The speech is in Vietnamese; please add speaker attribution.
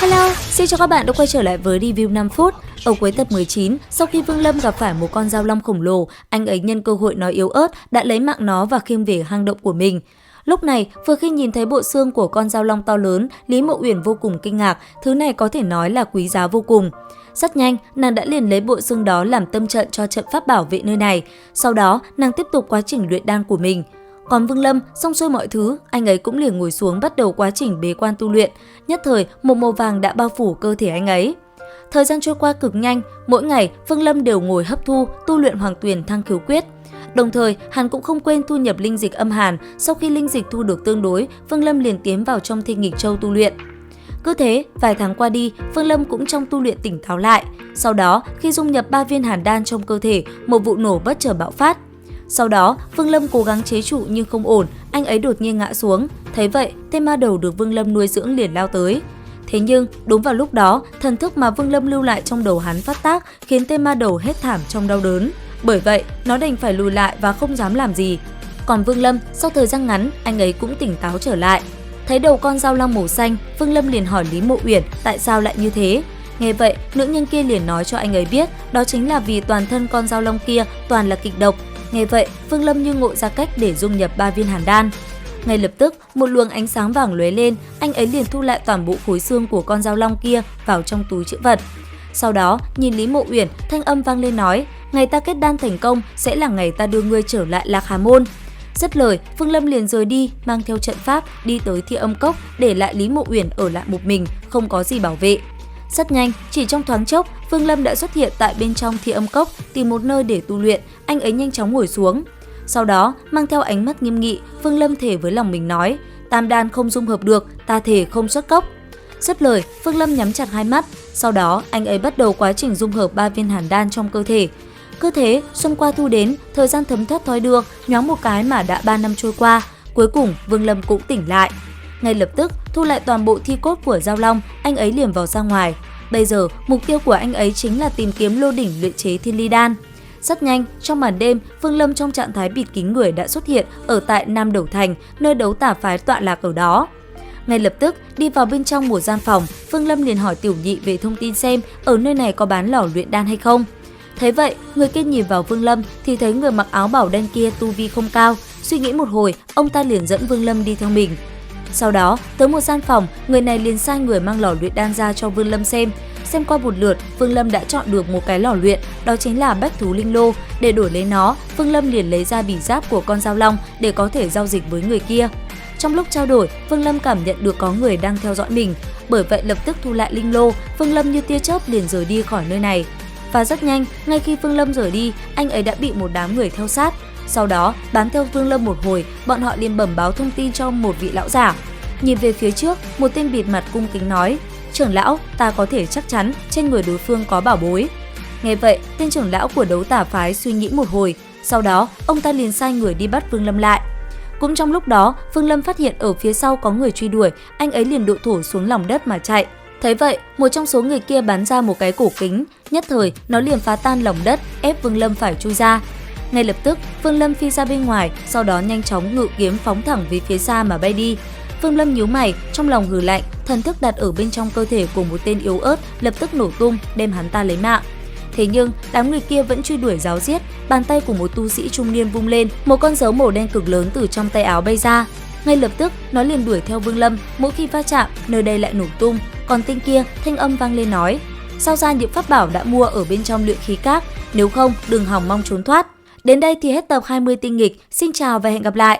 Speaker 1: Hello, xin chào các bạn đã quay trở lại với review 5 phút. Ở cuối tập 19, sau khi Vương Lâm gặp phải một con dao long khổng lồ, anh ấy nhân cơ hội nói yếu ớt đã lấy mạng nó và khiêng về hang động của mình. Lúc này, vừa khi nhìn thấy bộ xương của con dao long to lớn, Lý Mộ Uyển vô cùng kinh ngạc, thứ này có thể nói là quý giá vô cùng. Rất nhanh, nàng đã liền lấy bộ xương đó làm tâm trận cho trận pháp bảo vệ nơi này. Sau đó, nàng tiếp tục quá trình luyện đan của mình. Còn Vương Lâm, xong xuôi mọi thứ, anh ấy cũng liền ngồi xuống bắt đầu quá trình bế quan tu luyện. Nhất thời, một màu vàng đã bao phủ cơ thể anh ấy. Thời gian trôi qua cực nhanh, mỗi ngày Vương Lâm đều ngồi hấp thu, tu luyện Hoàng Tuyền Thăng Khiếu Quyết. Đồng thời, hắn cũng không quên thu nhập linh dịch âm hàn. Sau khi linh dịch thu được tương đối, Vương Lâm liền tiến vào trong Thiên Nghịch Châu tu luyện. Cứ thế, vài tháng qua đi, Vương Lâm cũng trong tu luyện tỉnh táo lại. Sau đó, khi dung nhập 3 viên hàn đan trong cơ thể, một vụ nổ bất chợt bạo phát. Sau đó, Vương Lâm cố gắng chế trụ nhưng không ổn, anh ấy đột nhiên ngã xuống. Thấy vậy, tên ma đầu được Vương Lâm nuôi dưỡng liền lao tới. Thế nhưng, đúng vào lúc đó, thần thức mà Vương Lâm lưu lại trong đầu hắn phát tác, khiến tên ma đầu hét thảm trong đau đớn. Bởi vậy, nó đành phải lùi lại và không dám làm gì. Còn Vương Lâm, sau thời gian ngắn, anh ấy cũng tỉnh táo trở lại. Thấy đầu con dao long màu xanh, Vương Lâm liền hỏi Lý Mộ Uyển tại sao lại như thế. Nghe vậy, nữ nhân kia liền nói cho anh ấy biết, đó chính là vì toàn thân con dao long kia toàn là kịch độc. Nghe vậy, Vương Lâm như ngộ ra cách để dung nhập 3 viên hàn đan. Ngay lập tức, một luồng ánh sáng vàng lóe lên, anh ấy liền thu lại toàn bộ khối xương của con dao long kia vào trong túi trữ vật. Sau đó, nhìn Lý Mộ Uyển, thanh âm vang lên nói, ngày ta kết đan thành công sẽ là ngày ta đưa ngươi trở lại Lạc Hà Môn. Dứt lời, Vương Lâm liền rời đi, mang theo trận pháp đi tới Thiên Âm Cốc, để lại Lý Mộ Uyển ở lại một mình, không có gì bảo vệ. Rất nhanh, chỉ trong thoáng chốc, Vương Lâm đã xuất hiện tại bên trong Thiên Âm Cốc, tìm một nơi để tu luyện, anh ấy nhanh chóng ngồi xuống. Sau đó, mang theo ánh mắt nghiêm nghị, Vương Lâm thề với lòng mình nói, tam đan không dung hợp được, ta thề không xuất cốc. Dứt lời, Vương Lâm nhắm chặt hai mắt, sau đó anh ấy bắt đầu quá trình dung hợp 3 viên hàn đan trong cơ thể. Cứ thế, xuân qua thu đến, thời gian thấm thoát thoi đưa, nhoáng một cái mà đã 3 năm trôi qua, cuối cùng Vương Lâm cũng tỉnh lại. Ngay lập tức, thu lại toàn bộ thi cốt của dao long, anh ấy liền vào ra ngoài. Bây giờ, mục tiêu của anh ấy chính là tìm kiếm lô đỉnh luyện chế thiên ly đan. Rất nhanh, trong màn đêm, Vương Lâm trong trạng thái bịt kín người đã xuất hiện ở tại Nam Đầu Thành, nơi đấu tả phái tọa lạc ở đó. Ngay lập tức, đi vào bên trong một gian phòng, Vương Lâm liền hỏi Tiểu Nhị về thông tin xem ở nơi này có bán lò luyện đan hay không. Thấy vậy, người kia nhìn vào Vương Lâm thì thấy người mặc áo bảo đen kia tu vi không cao. Suy nghĩ một hồi, ông ta liền dẫn Vương Lâm đi theo mình. Sau đó, tới một gian phòng, người này liền sai người mang lò luyện đan ra cho Vương Lâm xem. Xem qua một lượt, Vương Lâm đã chọn được một cái lò luyện, đó chính là bách thú linh lô. Để đổi lấy nó, Vương Lâm liền lấy ra bì giáp của con dao long để có thể giao dịch với người kia. Trong lúc trao đổi, Vương Lâm cảm nhận được có người đang theo dõi mình. Bởi vậy lập tức thu lại linh lô, Vương Lâm như tia chớp liền rời đi khỏi nơi này. Và rất nhanh, ngay khi Vương Lâm rời đi, anh ấy đã bị một đám người theo sát. Sau đó, bám theo Vương Lâm một hồi, bọn họ liền bẩm báo thông tin cho một vị lão giả. Nhìn về phía trước, một tên bịt mặt cung kính nói, trưởng lão, ta có thể chắc chắn trên người đối phương có bảo bối. Nghe vậy, tên trưởng lão của đấu tả phái suy nghĩ một hồi, sau đó ông ta liền sai người đi bắt Vương Lâm lại. Cũng trong lúc đó, Vương Lâm phát hiện ở phía sau có người truy đuổi, anh ấy liền độ thổ xuống lòng đất mà chạy. Thấy vậy, một trong số người kia bắn ra một cái cổ kính, nhất thời nó liền phá tan lòng đất, ép Vương Lâm phải chui ra. Ngay lập tức, Vương Lâm phi ra bên ngoài, sau đó nhanh chóng ngự kiếm phóng thẳng về phía xa mà bay đi. Vương Lâm nhíu mày, trong lòng hừ lạnh, thần thức đặt ở bên trong cơ thể của một tên yếu ớt lập tức nổ tung, đem hắn ta lấy mạng. Thế nhưng, đám người kia vẫn truy đuổi ráo riết, bàn tay của một tu sĩ trung niên vung lên, một con dấu màu đen cực lớn từ trong tay áo bay ra. Ngay lập tức, nó liền đuổi theo Vương Lâm, mỗi khi va chạm, nơi đây lại nổ tung. Còn tên kia, thanh âm vang lên nói, sao ra những pháp bảo đã mua ở bên trong luyện khí các, nếu không đừng hòng mong trốn thoát. Đến đây thì hết tập 20 tinh nghịch, xin chào và hẹn gặp lại.